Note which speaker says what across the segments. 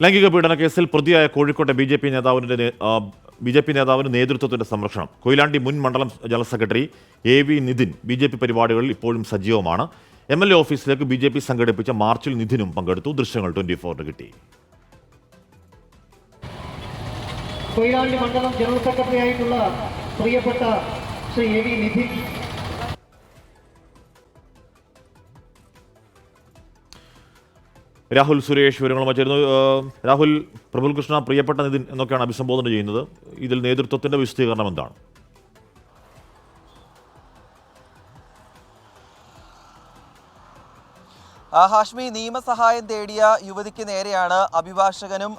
Speaker 1: ലൈംഗിക പീഡന കേസിൽ പ്രതിയായ കോഴിക്കോട്ടെ ബി ജെ പി നേതാവിന് നേതൃത്വത്തിന്റെ സംരക്ഷണം. കൊയിലാണ്ടി മുൻ മണ്ഡലം general secretary AV Nithin BJP പരിപാടികളിൽ ഇപ്പോഴും സജീവമാണ്. MLA ഓഫീസിലേക്ക് BJP സംഘടിപ്പിച്ച മാർച്ചിൽ നിതിനും പങ്കെടുത്തു. ദൃശ്യങ്ങൾ 24 കിട്ടി.
Speaker 2: കൊയിലാണ്ടി മണ്ഡലം ജനറൽ സെക്രട്ടറി ആയിട്ടുള്ള പ്രിയപ്പെട്ട ശ്രീ AV നിതിൻ
Speaker 1: രാഹുൽ സുരേഷ് വിവരങ്ങളുമായി ചേരുന്നു. രാഹുൽ, പ്രഫുൽ കൃഷ്ണ പ്രിയപ്പെട്ട നിതിൻ എന്നൊക്കെയാണ് അഭിസംബോധന ചെയ്യുന്നത്. ഇതിൽ നേതൃത്വത്തിന്റെ വിശദീകരണം എന്താണ്?
Speaker 3: ഹാഷ്മി, നിയമസഹായം തേടിയ യുവതിക്ക് നേരെയാണ് അഭിഭാഷകനും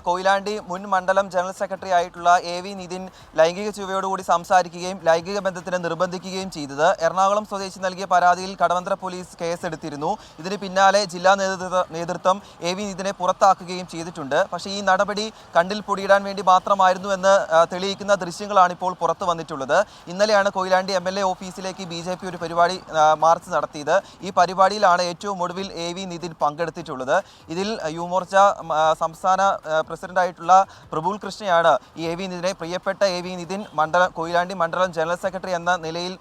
Speaker 3: കൊയിലാണ്ടി മുൻ മണ്ഡലം ജനറൽ സെക്രട്ടറി ആയിട്ടുള്ള AV നിതിൻ ലൈംഗിക ചുവയോടുകൂടി സംസാരിക്കുകയും ലൈംഗിക ബന്ധത്തിന് നിർബന്ധിക്കുകയും ചെയ്തത്. എറണാകുളം സ്വദേശി നൽകിയ പരാതിയിൽ കടവന്ത്ര പോലീസ് കേസെടുത്തിരുന്നു. ഇതിന് പിന്നാലെ ജില്ലാ നേതൃത്വം AV നിതിനെ പുറത്താക്കുകയും ചെയ്തിട്ടുണ്ട്. പക്ഷേ ഈ നടപടി കണ്ടിൽ പൊടിയിടാൻ വേണ്ടി മാത്രമായിരുന്നു എന്ന് തെളിയിക്കുന്ന ദൃശ്യങ്ങളാണ് ഇപ്പോൾ പുറത്തു വന്നിട്ടുള്ളത്. ഇന്നലെയാണ് കൊയിലാണ്ടി MLA ഓഫീസിലേക്ക് BJP ഒരു പരിപാടി മാർച്ച് നടത്തിയത്. ഈ പരിപാടിയിലാണ് ഏറ്റവും ഒടുവിൽ AV നിതിൻ പങ്കെടുത്തിട്ടുള്ളത്. ഇതിൽ യുവമോർച്ച സംസ്ഥാന പ്രസിഡന്റായിട്ടുള്ള പ്രഫുൽ കൃഷ്ണയാണ് ഈ AV നിതിനെ പ്രിയപ്പെട്ട AV നിതിൻ കൊയിലാണ്ടി മണ്ഡലം ജനറൽ സെക്രട്ടറി എന്ന നിലയിൽ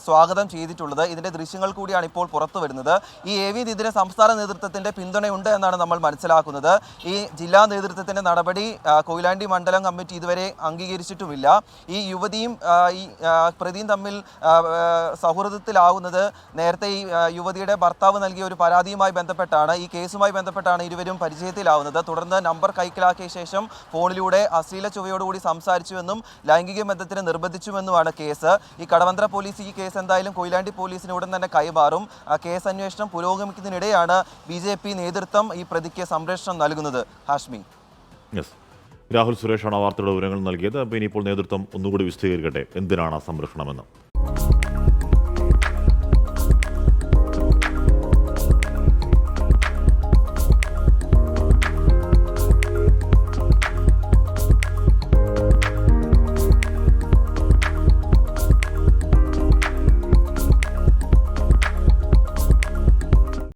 Speaker 3: സ്വാഗതം ചെയ്തിട്ടുള്ളത്. ഇതിന്റെ ദൃശ്യങ്ങൾ കൂടിയാണ് ഇപ്പോൾ പുറത്തു വരുന്നത്. ഈ AV നിതിന് സംസ്ഥാന നേതൃത്വത്തിന്റെ പിന്തുണയുണ്ട് എന്നാണ് നമ്മൾ മനസ്സിലാക്കുന്നത്. ഈ ജില്ലാ നേതൃത്വത്തിന്റെ നടപടി കൊയിലാണ്ടി മണ്ഡലം കമ്മിറ്റി ഇതുവരെ അംഗീകരിച്ചിട്ടുമില്ല. ഈ യുവതിയും ഈ പ്രതിയും തമ്മിൽ സൗഹൃദത്തിലാവുന്നത് നേരത്തെ ഈ യുവതിയുടെ ഭർത്താവ് നൽകിയ ഒരു പരാതിയുമായി ബന്ധപ്പെട്ടാണ്. ഈ കേസുമായി ബന്ധപ്പെട്ടാണ് ഇരുവരും പരിചയത്തിലാവുന്നത്. തുടർന്ന് നമ്പർ കൈക്കലാക്കിയ ശേഷം ഫോണിലൂടെ അശ്ലീല ചുവയോടുകൂടി സംസാരിച്ചുവെന്നും ലൈംഗിക ബന്ധത്തിന് നിർബന്ധിച്ചുവെന്നുമാണ് കേസ്. ഈ കടവന്ത്ര പോലീസ് ഈ കേസ് എന്തായാലും കൊയിലാണ്ടി പോലീസിന് ഉടൻ തന്നെ കൈമാറും. കേസ് അന്വേഷണം പുരോഗമിക്കുന്നതിനിടെയാണ് BJP നേതൃത്വം ഈ പ്രതിക്ക് സംരക്ഷണം നൽകുന്നത്. ഹാഷ്മി,
Speaker 1: രാഹുൽ സുരേഷാണ് വാർത്തയുടെ വിവരങ്ങൾ നൽകിയത്. അപ്പോൾ ഇനിയിപ്പോൾ നേതൃത്വം ഒന്നുകൂടി വിശദീകരിക്കട്ടെ എന്തിനാണ് സംരക്ഷണമെന്ന്.